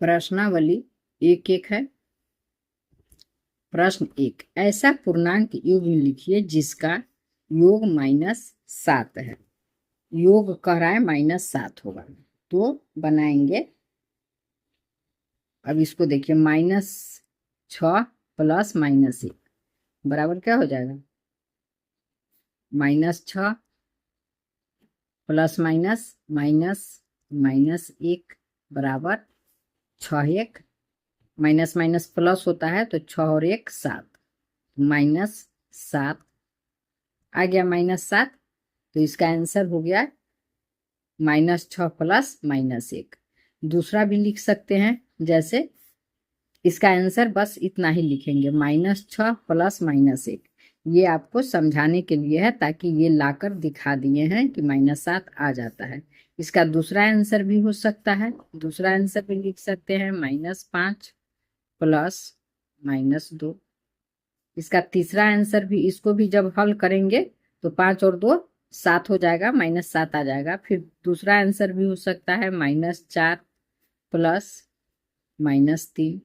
प्रश्नावली एक एक है। प्रश्न एक, ऐसा पूर्णांक युग्म लिखिए जिसका योग -7 है। योग कह रहा है -7 होगा, तो बनाएंगे। अब इसको देखिए, -6 प्लस -1 बराबर क्या हो जाएगा? -6 प्लस माइनस माइनस -1 बराबर 6। 1 माइनस माइनस प्लस होता है तो 6 और 1 7, -7 आ गया। -7 तो इसका आंसर हो गया -6 प्लस -1। दूसरा भी लिख सकते हैं, जैसे इसका आंसर बस इतना ही लिखेंगे, -6 प्लस -1। ये आपको समझाने के लिए है, ताकि ये लाकर दिखा दिए हैं कि -7 आ जाता है। इसका दूसरा आंसर भी हो सकता है। दूसरा आंसर भी लिख सकते हैं -5 प्लस -2। इसका तीसरा आंसर भी, इसको भी जब हल करेंगे तो 5 और 2 7 हो जाएगा, -7 आ जाएगा। फिर दूसरा आंसर भी हो सकता है -4 प्लस -3।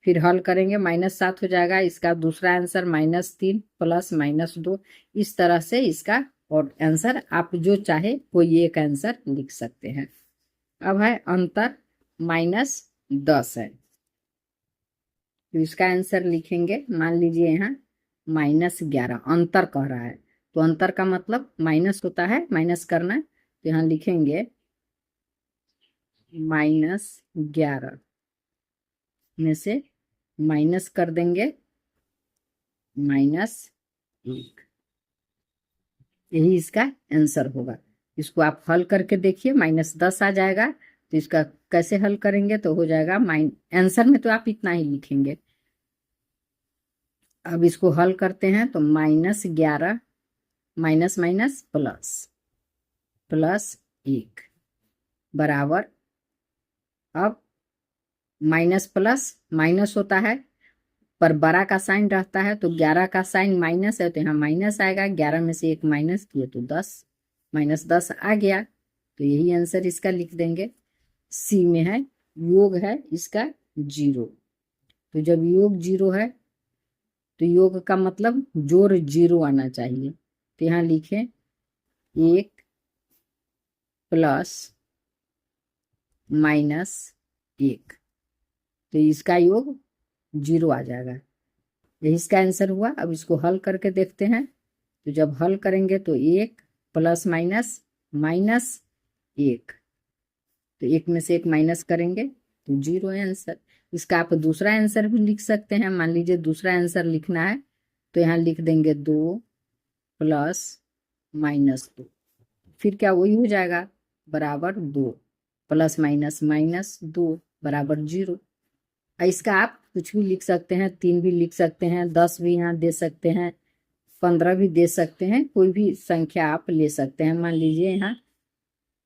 फिर हल करेंगे -7 हो जाएगा। इसका दूसरा आंसर -3 प्लस -2। इस तरह से इसका और आंसर आप जो चाहे कोई एक आंसर लिख सकते हैं। अब है अंतर -10 है, तो इसका आंसर लिखेंगे। मान लीजिए यहाँ -11 अंतर कह रहा है, तो अंतर का मतलब माइनस होता है, माइनस करना। तो यहाँ लिखेंगे -11 में से माइनस कर देंगे -1। यही इसका आंसर होगा। इसको आप हल करके देखिए, -10 आ जाएगा। तो इसका कैसे हल करेंगे? तो हो जाएगा आंसर में तो आप इतना ही लिखेंगे। अब इसको हल करते हैं तो -11 माइनस माइनस प्लस +1 बराबर, अब माइनस प्लस माइनस होता है, पर बड़ा का साइन रहता है, तो 11 का साइन माइनस है तो यहाँ माइनस आएगा। 11 में से 1 माइनस किए तो 10, -10 आ गया। तो यही आंसर इसका लिख देंगे। सी में है, योग है इसका 0। तो जब योग 0 है तो योग का मतलब जोड़ 0 आना चाहिए। तो यहाँ लिखें 1 प्लस -1, तो इसका योग 0 आ जाएगा। यही इसका आंसर हुआ। अब इसको हल करके देखते हैं। तो जब हल करेंगे तो 1 प्लस माइनस -1, तो 1 में से 1 माइनस करेंगे तो 0 है आंसर। इसका आप दूसरा आंसर भी लिख सकते हैं। मान लीजिए दूसरा आंसर लिखना है, तो यहाँ लिख देंगे 2 प्लस -2। फिर क्या वही हो जाएगा, बराबर 2 प्लस -2 बराबर 0। इसका आप कुछ भी लिख सकते हैं, 3 भी लिख सकते हैं, 10 भी यहाँ दे सकते हैं, 15 भी दे सकते हैं। कोई भी संख्या आप ले सकते हैं। मान लीजिए यहाँ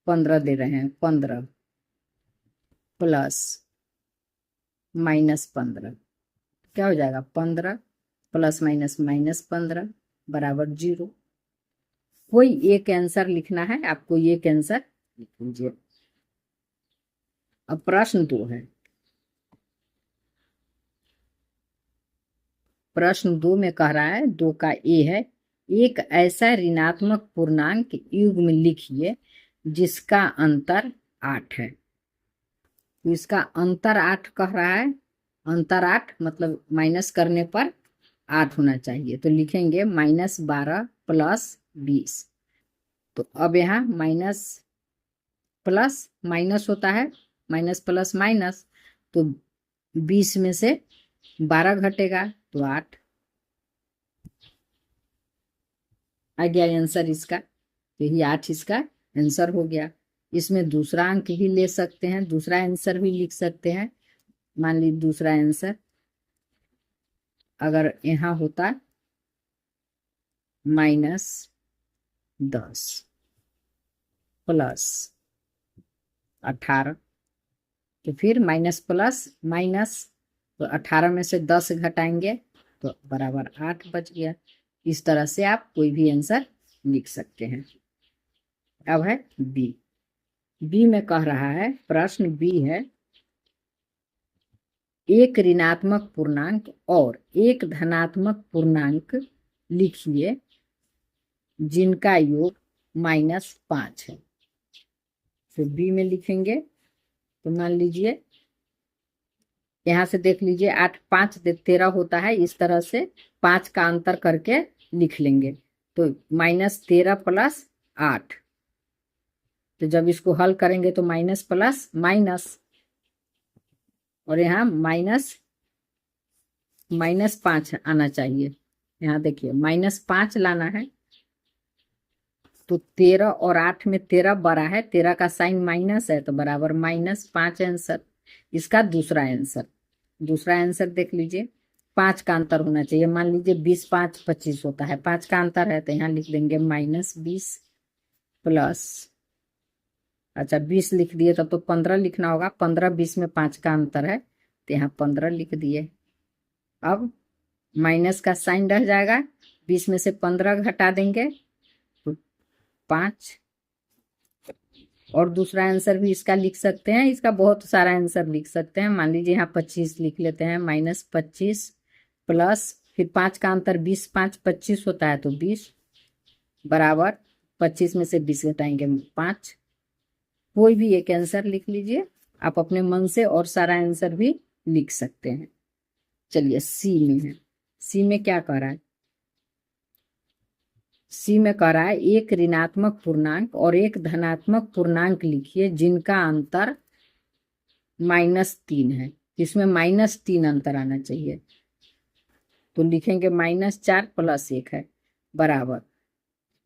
15 दे रहे हैं, 15 प्लस -15 क्या हो जाएगा, 15 प्लस -15 बराबर 0। कोई एक आंसर लिखना है आपको, एक आंसर लिख लीजिए। अब प्रश्न 2 है। प्रश्न 2 में कह रहा है, 2 का ए है, एक ऐसा ऋणात्मक पूर्णांक युग्म लिखिए जिसका अंतर 8 है। तो इसका अंतर 8 कह रहा है। अंतर 8 मतलब माइनस करने पर 8 होना चाहिए। तो लिखेंगे -12 प्लस 20। तो अब यहाँ माइनस प्लस माइनस होता है, माइनस प्लस माइनस, तो 20 में से 12 घटेगा तो 8 आ गया आंसर इसका। तो यही 8 इसका आंसर हो गया। इसमें दूसरा अंक भी ले सकते हैं, दूसरा आंसर भी लिख सकते हैं। मान लीजिए दूसरा आंसर अगर यहाँ होता -10 प्लस 18, तो फिर माइनस प्लस माइनस, तो 18 में से 10 घटाएंगे तो बराबर 8 बच गया। इस तरह से आप कोई भी आंसर लिख सकते हैं। अब है बी। बी में कह रहा है, प्रश्न बी है, एक ऋणात्मक पूर्णांक और एक धनात्मक पूर्णांक लिखिए जिनका योग -5 है। फिर बी में लिखेंगे तो मान लीजिए यहाँ से देख लीजिए 8 5 13 होता है, इस तरह से 5 का अंतर करके लिख लेंगे। तो -13 + 8, तो जब इसको हल करेंगे तो माइनस प्लस माइनस, और यहाँ -5 आना चाहिए। यहाँ देखिए -5 लाना है, तो 13 और 8 में 13 बड़ा है, 13 का साइन माइनस है तो बराबर -5 आंसर। इसका दूसरा आंसर देख लीजिए, 5 का अंतर होना चाहिए। मान लीजिए 20 5 25 होता है, 5 का अंतर है तो यहाँ लिख देंगे -20 प्लस, अच्छा 20 लिख दिए, तब तो 15 लिखना होगा। 15 20 में 5 का अंतर है तो यहाँ 15 लिख दिए। अब माइनस का साइन रह जाएगा, 20 में से 15 घटा देंगे तो 5। और दूसरा आंसर भी इसका लिख सकते हैं, इसका बहुत सारा आंसर लिख सकते हैं। मान लीजिए यहाँ 25 लिख लेते हैं, -25 प्लस, फिर 5 का अंतर 20 5 25 होता है तो 20 बराबर 25 में से 20 घटाएंगे 5। कोई भी एक आंसर लिख लीजिए आप अपने मन से, और सारा आंसर भी लिख सकते हैं। चलिए सी में है, सी में क्या कह रहा है? सी में कह रहा है एक ऋणात्मक पूर्णांक और एक धनात्मक पूर्णांक लिखिए जिनका अंतर -3 है। इसमें -3 अंतर आना चाहिए, तो लिखेंगे -4 + 1 है बराबर,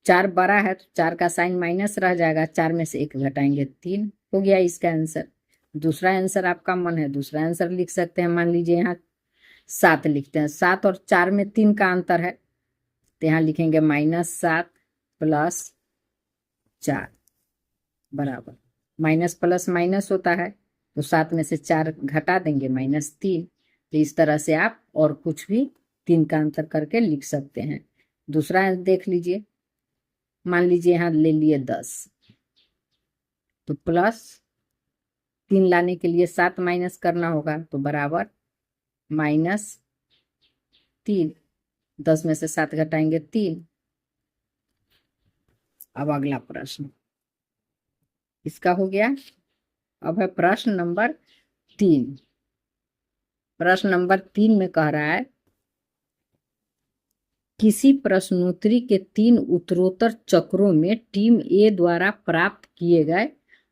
4 बड़ा है तो 4 का साइन माइनस रह जाएगा, 4 में से 1 घटाएंगे 3, हो गया इसका आंसर। दूसरा आंसर आपका मन है, दूसरा आंसर लिख सकते हैं। मान लीजिए यहाँ 7 लिखते हैं, 7 और 4 में 3 का अंतर है तो यहाँ लिखेंगे -7 + 4 बराबर, माइनस प्लस माइनस होता है तो 7 में से 4 घटा देंगे -3। तो इस तरह से आप और कुछ भी 3 का अंतर करके लिख सकते हैं। दूसरा देख लीजिए, मान लीजिए यहाँ ले लिए 10, तो +3 लाने के लिए 7 माइनस करना होगा तो बराबर -3, 10 में से 7 घटाएंगे 3। अब अगला प्रश्न इसका हो गया। अब है प्रश्न नंबर 3। प्रश्न नंबर 3 में कह रहा है किसी प्रश्नोत्तरी के 3 उत्तरोत्तर चक्रों में टीम ए द्वारा प्राप्त किए गए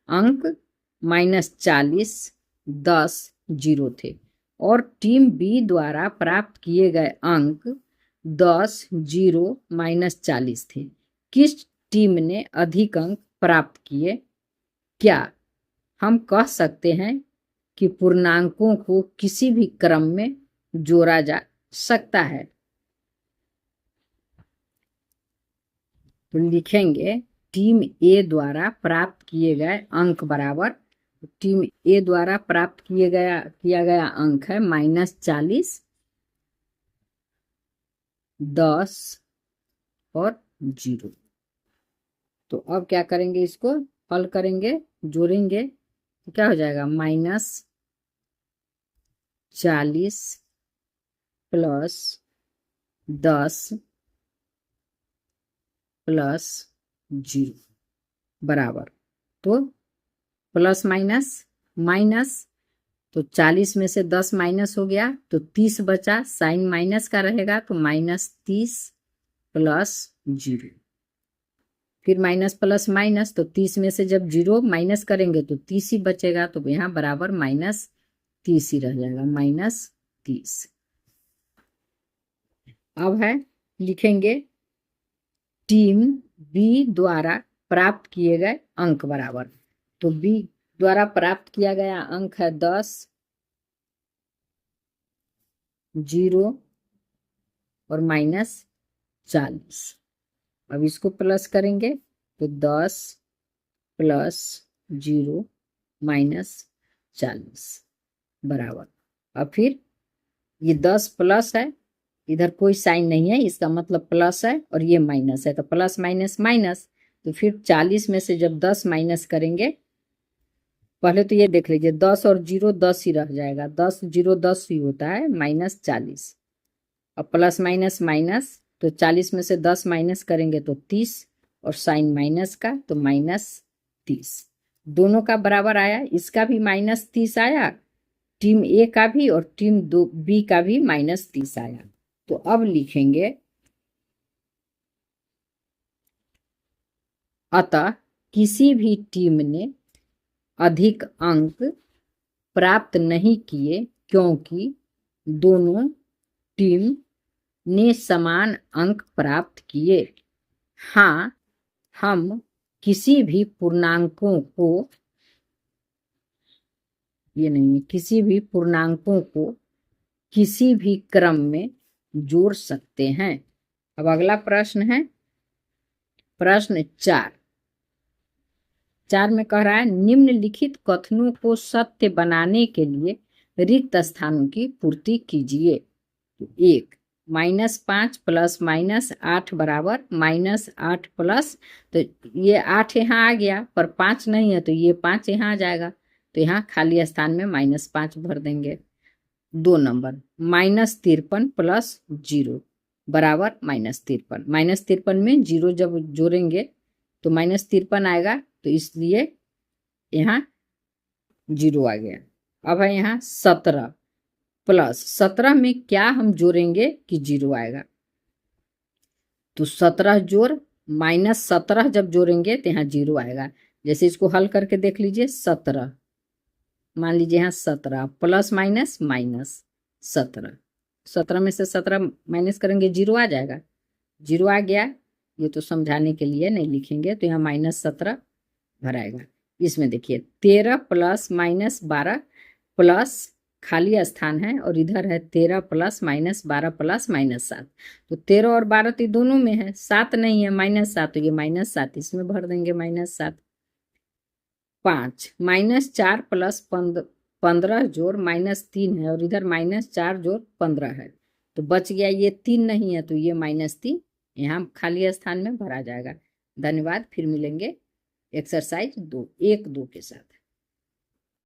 अंक -40 10 0 थे और टीम बी द्वारा प्राप्त किए गए अंक 10 0 -40 थे। किस टीम ने अधिक अंक प्राप्त किए? क्या हम कह सकते हैं कि पूर्णांकों को किसी भी क्रम में जोड़ा जा सकता है? तो लिखेंगे टीम ए द्वारा प्राप्त किए गए अंक बराबर, टीम ए द्वारा प्राप्त किया गया अंक है -40 10 और 0। तो अब क्या करेंगे, इसको हल करेंगे, जोड़ेंगे तो क्या हो जाएगा -40 + 10 + 0 बराबर, तो प्लस माइनस माइनस, तो 40 में से 10 माइनस हो गया तो 30 बचा, साइन माइनस का रहेगा तो -30 + 0। फिर माइनस प्लस माइनस, तो 30 में से जब 0 माइनस करेंगे तो 30 ही बचेगा, तो यहाँ बराबर -30 ही रह जाएगा, -30। अब है लिखेंगे टीम बी द्वारा प्राप्त किए गए अंक बराबर, तो बी द्वारा प्राप्त किया गया अंक है 10 0 और -40। अब इसको प्लस करेंगे तो 10 + 0 -40 बराबर। अब फिर ये 10 प्लस है, इधर कोई साइन नहीं है, इसका मतलब प्लस है, और ये माइनस है तो प्लस माइनस माइनस, तो फिर 40 में से जब 10 माइनस करेंगे पहले तो ये देख लीजिए 10 और 0 10 ही रह जाएगा, 10 0 10 ही होता है, -40। और प्लस माइनस माइनस, तो 40 में से 10 माइनस करेंगे तो 30, और साइन माइनस का तो -30। दोनों का बराबर आया, इसका भी -30 आया, टीम ए का भी और टीम बी का भी -30 आया। तो अब लिखेंगे अतः किसी भी टीम ने अधिक अंक प्राप्त नहीं किए क्योंकि दोनों टीम ने समान अंक प्राप्त किए। हाँ, हम किसी भी पूर्णांकों को, ये नहीं है, किसी भी पूर्णांकों को किसी भी क्रम में जोड़ सकते हैं। अब अगला प्रश्न है प्रश्न 4 में कह रहा है निम्नलिखित कथनों को सत्य बनाने के लिए रिक्त स्थानों की पूर्ति कीजिए। 1 -5 + -8 बराबर -8 प्लस, तो ये 8 यहाँ आ गया पर 5 नहीं है तो ये 5 यहाँ आ जाएगा, तो यहाँ खाली स्थान में -5 भर देंगे। 2 नंबर -53 + 0 बराबर -53। -53 में 0 जब जोड़ेंगे तो -53 आएगा, तो इसलिए यहाँ 0 आ गया। अब है यहाँ 17 + 17 में क्या हम जोड़ेंगे कि 0 आएगा, तो 17 जोड़ -17 जब जोड़ेंगे तो यहाँ 0 आएगा। जैसे इसको हल करके देख लीजिए, 17 मान लीजिए यहाँ 17 प्लस माइनस माइनस 17, 17 में से 17 माइनस करेंगे 0 आ जाएगा, 0 आ गया। ये तो समझाने के लिए नहीं लिखेंगे, तो यहाँ -17 भराएगा। इसमें देखिए 13 + -12 प्लस खाली स्थान है और इधर है 13 + -12 + -7, तो 13 और 12 तो दोनों में है, 7 नहीं है -7, तो ये -7 इसमें भर देंगे -7। 5 -4 + 15 जोड़ -3 है और इधर -4 जोड़ 15 है, तो बच गया ये 3 नहीं है, तो ये -3 यहाँ खाली स्थान में भरा जाएगा। धन्यवाद, फिर मिलेंगे एक्सरसाइज 1-2 के साथ।